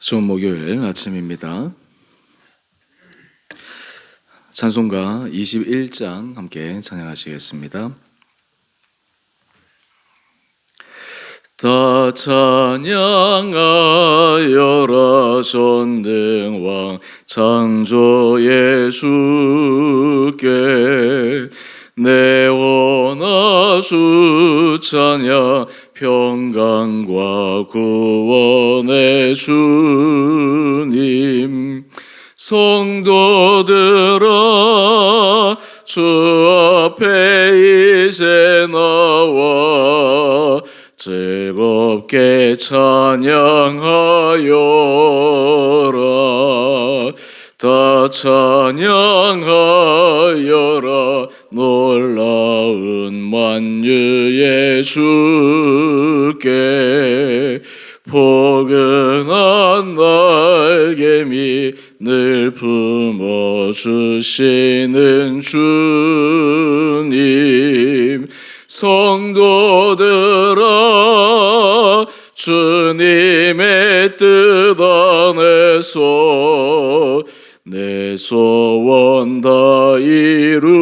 좋은 목요일 아침입니다. 찬송가 21장 함께 찬양하시겠습니다. 다 찬양하여라 전능왕 창조 예수께 내 원하수 찬양 평강과 구원의 주님 성도들아 주 앞에 이제 나와 즐겁게 찬양하여라 다 찬양하여라 놀라운 만유의 주께 포근한 날개미 늘 품어주시는 주님 성도들아 주님의 뜻 안에서 내 소원 다 이루리라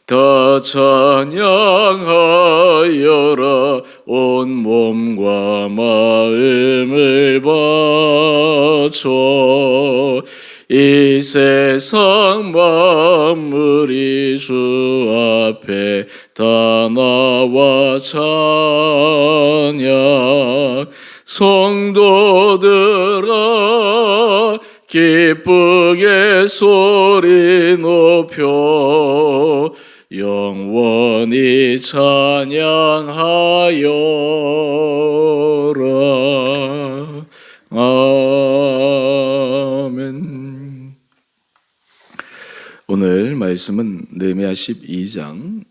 다 찬양하여라 온 몸과 마음을 바쳐 이 세상 만물이 주 앞에 다 나와 찬양 성도들아 기쁘게 소리 높여 영원히 찬양하여라. 아멘. 오늘 말씀은 느헤미야 12장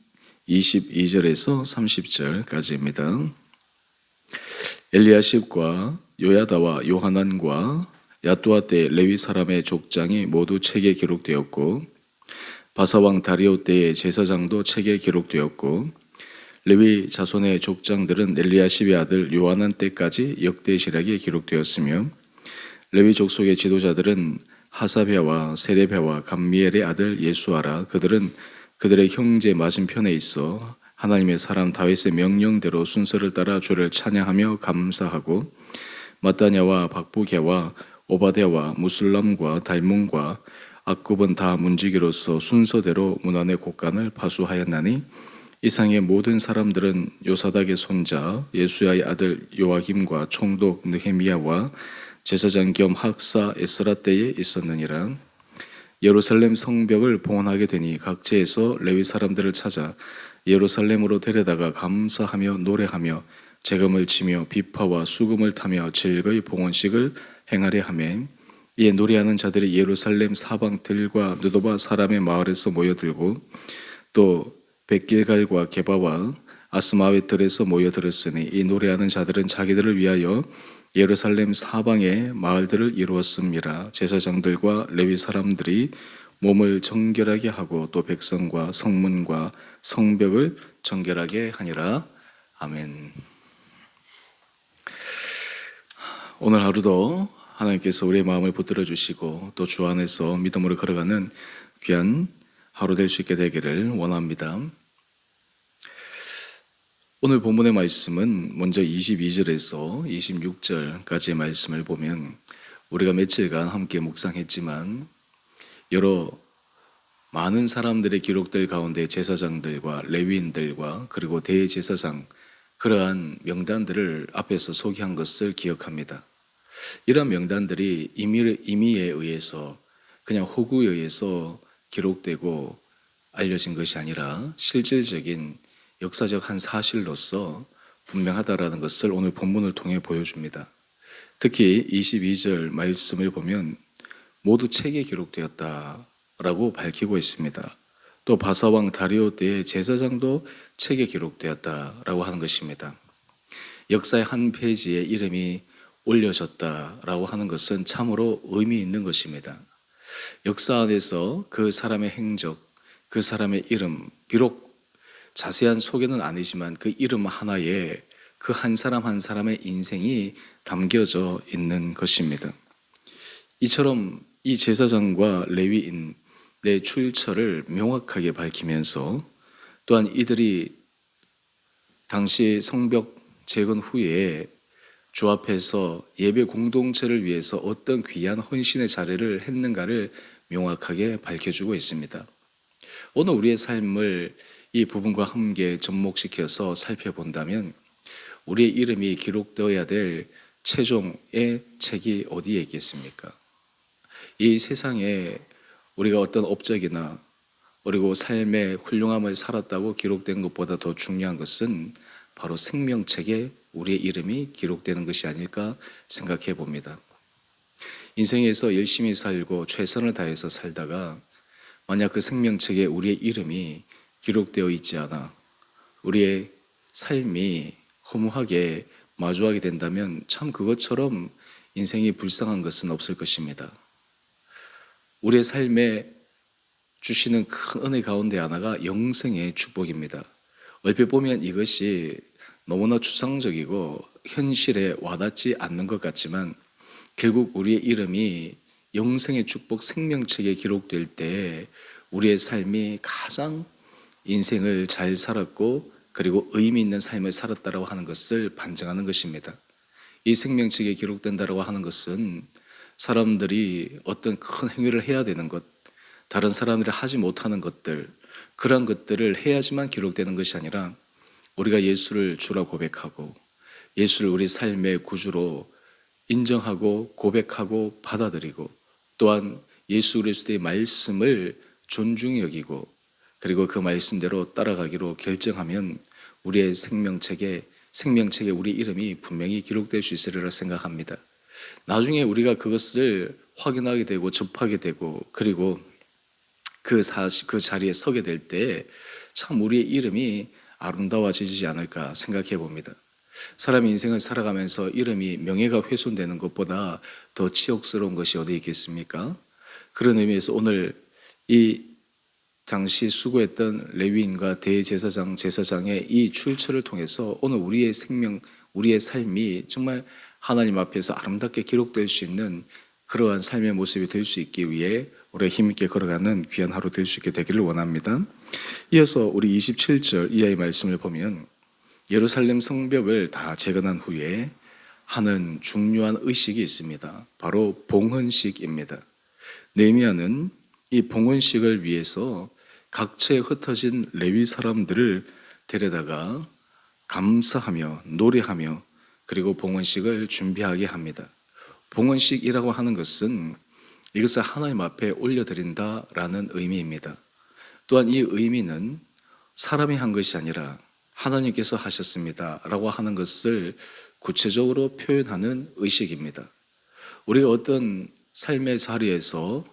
22절에서 30절까지입니다. 엘리야십과 요야다와 요하난과 야뚜아 때 레위 사람의 족장이 모두 책에 기록되었고 바사왕 다리오 때의 제사장도 책에 기록되었고 레위 자손의 족장들은 엘리야십의 아들 요하난 때까지 역대시락에 기록되었으며 레위 족속의 지도자들은 하사랴와 세레랴와 감미엘의 아들 예수아라 그들은 그들의 형제 맞은편에 있어 하나님의 사람 다윗의 명령대로 순서를 따라 주를 찬양하며 감사하고 마따냐와 박부게와 오바댜와 무술람과 달문과 악굽은 다 문지기로서 순서대로 문안의 곡간을 파수하였나니 이상의 모든 사람들은 요사닥의 손자 예수야의 아들 요아김과 총독 느헤미야와 제사장 겸 학사 에스라 때에 있었느니라. 예루살렘 성벽을 봉헌하게 되니 각지에서 레위 사람들을 찾아 예루살렘으로 데려다가 감사하며 노래하며 제금을 치며 비파와 수금을 타며 즐거이 봉헌식을 행하려 하매 이에 노래하는 자들이 예루살렘 사방들과 느도바 사람의 마을에서 모여들고 또 백길갈과 게바와 아스마웻 들에서 모여들었으니 이 노래하는 자들은 자기들을 위하여 예루살렘 사방의 마을들을 이루었습니다. 제사장들과 레위 사람들이 몸을 정결하게 하고 또 백성과 성문과 성벽을 정결하게 하니라. 아멘. 오늘 하루도 하나님께서 우리의 마음을 붙들어 주시고 또 주 안에서 믿음으로 걸어가는 귀한 하루 될 수 있게 되기를 원합니다. 오늘 본문의 말씀은 먼저 22절에서 26절까지의 말씀을 보면 우리가 며칠간 함께 묵상했지만 여러 많은 사람들의 기록들 가운데 제사장들과 레위인들과 그리고 대제사장 그러한 명단들을 앞에서 소개한 것을 기억합니다. 이러한 명단들이 임의에 의해서 그냥 호구에 의해서 기록되고 알려진 것이 아니라 실질적인 역사적 한 사실로서 분명하다라는 것을 오늘 본문을 통해 보여줍니다. 특히 22절 말씀을 보면 모두 책에 기록되었다라고 밝히고 있습니다. 또 바사왕 다리오 때의 제사장도 책에 기록되었다라고 하는 것입니다. 역사의 한 페이지에 이름이 올려졌다라고 하는 것은 참으로 의미 있는 것입니다. 역사 안에서 그 사람의 행적, 그 사람의 이름, 비록 자세한 소개는 아니지만 그 이름 하나에 그 한 사람 한 사람의 인생이 담겨져 있는 것입니다. 이처럼 이 제사장과 레위인의 출처를 명확하게 밝히면서 또한 이들이 당시 성벽 재건 후에 주 앞에서 예배 공동체를 위해서 어떤 귀한 헌신의 자리를 했는가를 명확하게 밝혀주고 있습니다. 오늘 우리의 삶을 이 부분과 함께 접목시켜서 살펴본다면 우리의 이름이 기록되어야 될 최종의 책이 어디에 있겠습니까? 이 세상에 우리가 어떤 업적이나 그리고 삶의 훌륭함을 살았다고 기록된 것보다 더 중요한 것은 바로 생명책에 우리의 이름이 기록되는 것이 아닐까 생각해 봅니다. 인생에서 열심히 살고 최선을 다해서 살다가 만약 그 생명책에 우리의 이름이 기록되어 있지 않아 우리의 삶이 허무하게 마주하게 된다면 참 그것처럼 인생이 불쌍한 것은 없을 것입니다. 우리의 삶에 주시는 큰 은혜 가운데 하나가 영생의 축복입니다. 얼핏 보면 이것이 너무나 추상적이고 현실에 와닿지 않는 것 같지만 결국 우리의 이름이 영생의 축복 생명책에 기록될 때 우리의 삶이 가장 인생을 잘 살았고 그리고 의미 있는 삶을 살았다고 하는 것을 반증하는 것입니다. 이 생명책에 기록된다고 하는 것은 사람들이 어떤 큰 행위를 해야 되는 것, 다른 사람들이 하지 못하는 것들, 그런 것들을 해야지만 기록되는 것이 아니라 우리가 예수를 주라 고백하고 예수를 우리 삶의 구주로 인정하고 고백하고 받아들이고 또한 예수 그리스도의 말씀을 존중히 여기고 그리고 그 말씀대로 따라가기로 결정하면 우리의 생명책에 우리 이름이 분명히 기록될 수 있으리라 생각합니다. 나중에 우리가 그것을 확인하게 되고 접하게 되고 그리고 그 자리에 서게 될 때 참 우리의 이름이 아름다워지지 않을까 생각해 봅니다. 사람의 인생을 살아가면서 이름이 명예가 훼손되는 것보다 더 치욕스러운 것이 어디 있겠습니까? 그런 의미에서 오늘 이 당시 수고했던 레위인과 대제사장, 제사장의 이 출처를 통해서 오늘 우리의 생명, 우리의 삶이 정말 하나님 앞에서 아름답게 기록될 수 있는 그러한 삶의 모습이 될 수 있기 위해 우리가 힘있게 걸어가는 귀한 하루 될 수 있게 되기를 원합니다. 이어서 우리 27절 이하의 말씀을 보면 예루살렘 성벽을 다 재건한 후에 하는 중요한 의식이 있습니다. 바로 봉헌식입니다. 느헤미야는 이 봉헌식을 위해서 각처에 흩어진 레위 사람들을 데려다가 감사하며 노래하며 그리고 봉헌식을 준비하게 합니다. 봉헌식이라고 하는 것은 이것을 하나님 앞에 올려드린다라는 의미입니다. 또한 이 의미는 사람이 한 것이 아니라 하나님께서 하셨습니다 라고 하는 것을 구체적으로 표현하는 의식입니다. 우리가 어떤 삶의 자리에서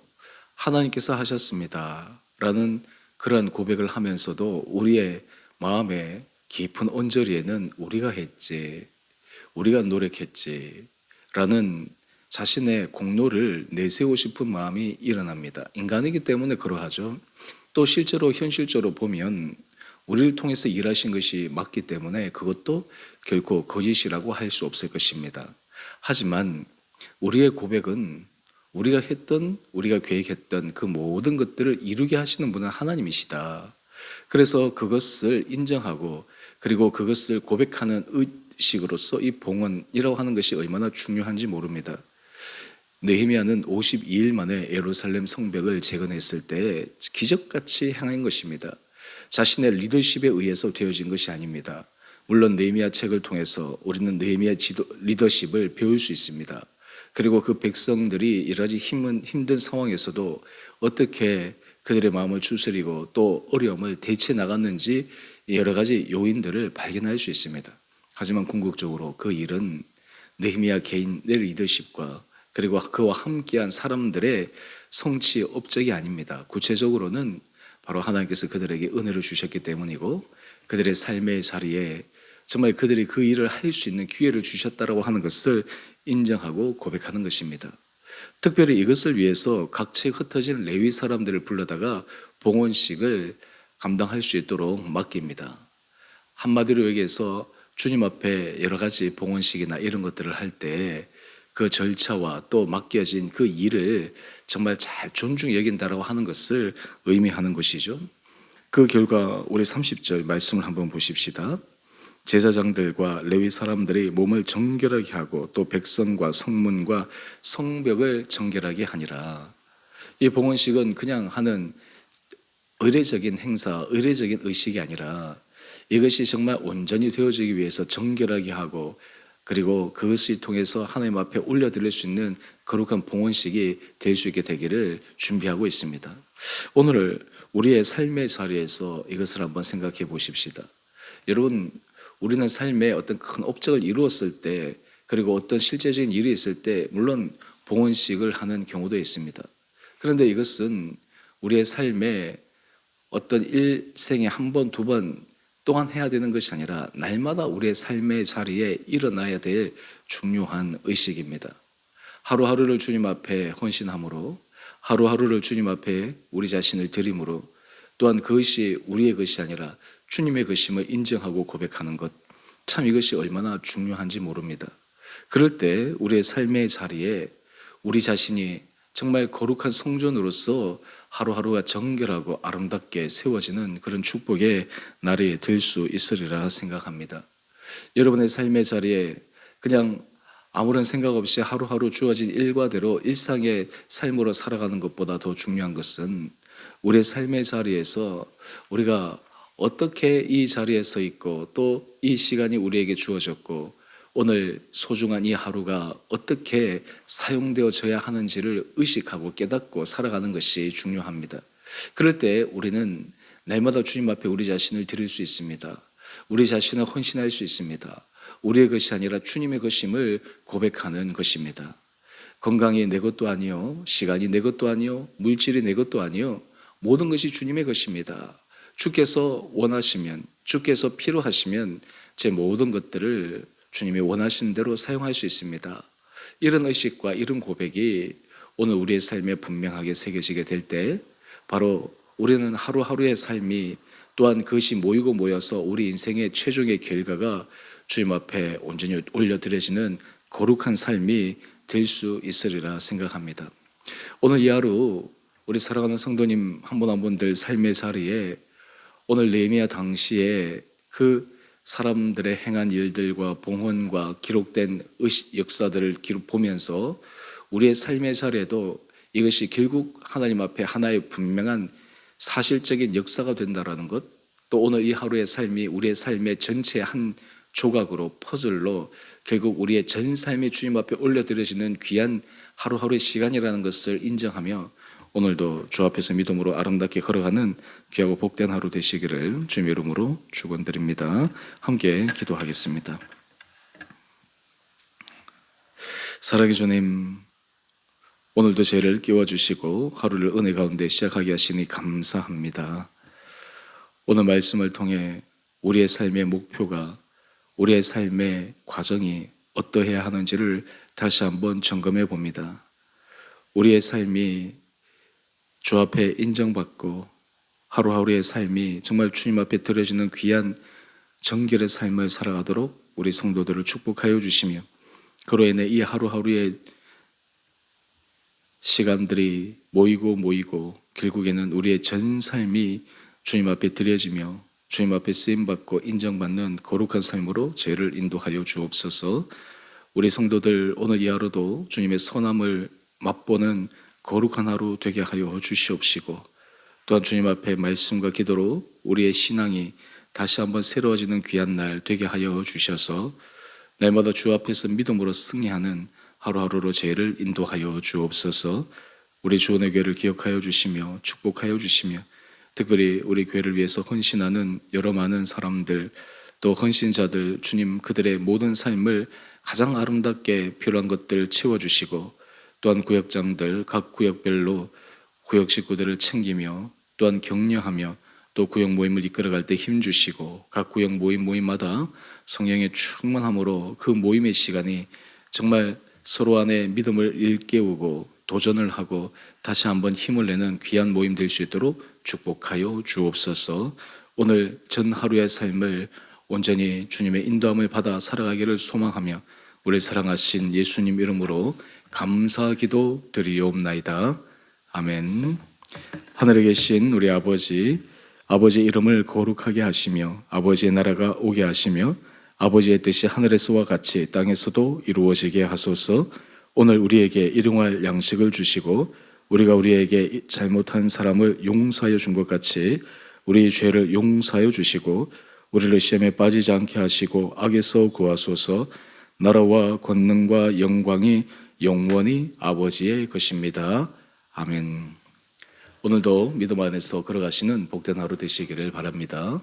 하나님께서 하셨습니다 라는 그러한 고백을 하면서도 우리의 마음의 깊은 언저리에는 우리가 했지, 우리가 노력했지 라는 자신의 공로를 내세우고 싶은 마음이 일어납니다. 인간이기 때문에 그러하죠. 또 실제로 현실적으로 보면 우리를 통해서 일하신 것이 맞기 때문에 그것도 결코 거짓이라고 할 수 없을 것입니다. 하지만 우리의 고백은 우리가 계획했던 그 모든 것들을 이루게 하시는 분은 하나님이시다. 그래서 그것을 인정하고 그리고 그것을 고백하는 의식으로서 이 봉헌이라고 하는 것이 얼마나 중요한지 모릅니다. 느헤미야는 52일 만에 예루살렘 성벽을 재건했을 때 기적같이 행한 것입니다. 자신의 리더십에 의해서 되어진 것이 아닙니다. 물론 느헤미야 책을 통해서 우리는 느헤미야 리더십을 배울 수 있습니다. 그리고 그 백성들이 여러 가지 힘든 상황에서도 어떻게 그들의 마음을 추스리고 또 어려움을 대체 나갔는지 여러 가지 요인들을 발견할 수 있습니다. 하지만 궁극적으로 그 일은 느헤미야 개인의 리더십과 그리고 그와 함께한 사람들의 성취 업적이 아닙니다. 구체적으로는 바로 하나님께서 그들에게 은혜를 주셨기 때문이고 그들의 삶의 자리에 정말 그들이 그 일을 할 수 있는 기회를 주셨다라고 하는 것을 인정하고 고백하는 것입니다. 특별히 이것을 위해서 각처에 흩어진 레위 사람들을 불러다가 봉헌식을 감당할 수 있도록 맡깁니다. 한마디로 얘기해서 주님 앞에 여러 가지 봉헌식이나 이런 것들을 할 때 그 절차와 또 맡겨진 그 일을 정말 잘 존중히 여긴다라고 하는 것을 의미하는 것이죠. 그 결과 우리 30절 말씀을 한번 보십시다. 제사장들과 레위 사람들이 몸을 정결하게 하고 또 백성과 성문과 성벽을 정결하게 하니라. 이 봉헌식은 그냥 하는 의례적인 행사, 의례적인 의식이 아니라 이것이 정말 온전히 되어지기 위해서 정결하게 하고 그리고 그것을 통해서 하나님 앞에 올려드릴 수 있는 거룩한 봉헌식이 될 수 있게 되기를 준비하고 있습니다. 오늘 우리의 삶의 자리에서 이것을 한번 생각해 보십시다. 여러분, 우리는 삶에 어떤 큰 업적을 이루었을 때 그리고 어떤 실제적인 일이 있을 때 물론 봉헌식을 하는 경우도 있습니다. 그런데 이것은 우리의 삶에 어떤 일생에 한 번, 두 번 또한 해야 되는 것이 아니라 날마다 우리의 삶의 자리에 일어나야 될 중요한 의식입니다. 하루하루를 주님 앞에 헌신함으로, 하루하루를 주님 앞에 우리 자신을 드림으로, 또한 그것이 우리의 것이 아니라 주님의 것임을 인정하고 고백하는 것, 참 이것이 얼마나 중요한지 모릅니다. 그럴 때 우리의 삶의 자리에 우리 자신이 정말 거룩한 성전으로서 하루하루가 정결하고 아름답게 세워지는 그런 축복의 날이 될 수 있으리라 생각합니다. 여러분의 삶의 자리에 그냥 아무런 생각 없이 하루하루 주어진 일과대로 일상의 삶으로 살아가는 것보다 더 중요한 것은 우리의 삶의 자리에서 우리가 어떻게 이 자리에 서 있고 또 이 시간이 우리에게 주어졌고 오늘 소중한 이 하루가 어떻게 사용되어져야 하는지를 의식하고 깨닫고 살아가는 것이 중요합니다. 그럴 때 우리는 날마다 주님 앞에 우리 자신을 드릴 수 있습니다. 우리 자신을 헌신할 수 있습니다. 우리의 것이 아니라 주님의 것임을 고백하는 것입니다. 건강이 내 것도 아니요, 시간이 내 것도 아니요, 물질이 내 것도 아니요, 모든 것이 주님의 것입니다. 주께서 원하시면, 주께서 필요하시면 제 모든 것들을 주님이 원하시는 대로 사용할 수 있습니다. 이런 의식과 이런 고백이 오늘 우리의 삶에 분명하게 새겨지게 될 때 바로 우리는 하루하루의 삶이 또한 그것이 모이고 모여서 우리 인생의 최종의 결과가 주님 앞에 온전히 올려드려지는 거룩한 삶이 될 수 있으리라 생각합니다. 오늘 이 하루 우리 사랑하는 성도님 한 분 한 분들 삶의 자리에 오늘 느헤미야 당시에 그 사람들의 행한 일들과 봉헌과 기록된 역사들을 보면서 우리의 삶의 자리에도 이것이 결국 하나님 앞에 하나의 분명한 사실적인 역사가 된다라는 것, 또 오늘 이 하루의 삶이 우리의 삶의 전체의 한 조각으로 퍼즐로 결국 우리의 전 삶이 주님 앞에 올려드려지는 귀한 하루하루의 시간이라는 것을 인정하며 오늘도 주 앞에서 믿음으로 아름답게 걸어가는 귀하고 복된 하루 되시기를 주님의 이름으로 축원드립니다. 함께 기도하겠습니다. 사랑의 주님, 오늘도 죄를 끼워주시고 하루를 은혜 가운데 시작하게 하시니 감사합니다. 오늘 말씀을 통해 우리의 삶의 목표가, 우리의 삶의 과정이 어떠해야 하는지를 다시 한번 점검해 봅니다. 우리의 삶이 주 앞에 인정받고 하루하루의 삶이 정말 주님 앞에 드려지는 귀한 정결의 삶을 살아가도록 우리 성도들을 축복하여 주시며 그로 인해 이 하루하루의 시간들이 모이고 결국에는 우리의 전 삶이 주님 앞에 드려지며 주님 앞에 쓰임받고 인정받는 거룩한 삶으로 저희를 인도하여 주옵소서. 우리 성도들 오늘 이 하루도 주님의 선함을 맛보는 거룩한 하루 되게 하여 주시옵시고 또한 주님 앞에 말씀과 기도로 우리의 신앙이 다시 한번 새로워지는 귀한 날 되게 하여 주셔서 날마다 주 앞에서 믿음으로 승리하는 하루하루로 저희를 인도하여 주옵소서. 우리 주원의 교회를 기억하여 주시며 축복하여 주시며 특별히 우리 교회를 위해서 헌신하는 여러 많은 사람들 또 헌신자들 주님 그들의 모든 삶을 가장 아름답게 필요한 것들 채워주시고 또한 구역장들 각 구역별로 구역 식구들을 챙기며 또한 격려하며 또 구역 모임을 이끌어갈 때 힘주시고 각 구역 모임마다 성령의 충만함으로 그 모임의 시간이 정말 서로 안에 믿음을 일깨우고 도전을 하고 다시 한번 힘을 내는 귀한 모임 될 수 있도록 축복하여 주옵소서. 오늘 전 하루의 삶을 온전히 주님의 인도함을 받아 살아가기를 소망하며 우리 사랑하신 예수님 이름으로 감사기도 드리옵나이다. 아멘. 하늘에 계신 우리 아버지, 아버지의 이름을 거룩하게 하시며 아버지의 나라가 오게 하시며 아버지의 뜻이 하늘에서와 같이 땅에서도 이루어지게 하소서. 오늘 우리에게 일용할 양식을 주시고 우리가 우리에게 잘못한 사람을 용서하여 준 것 같이 우리 죄를 용서하여 주시고 우리를 시험에 빠지지 않게 하시고 악에서 구하소서. 나라와 권능과 영광이 영원히 아버지의 것입니다. 아멘. 오늘도 믿음 안에서 걸어가시는 복된 하루 되시기를 바랍니다.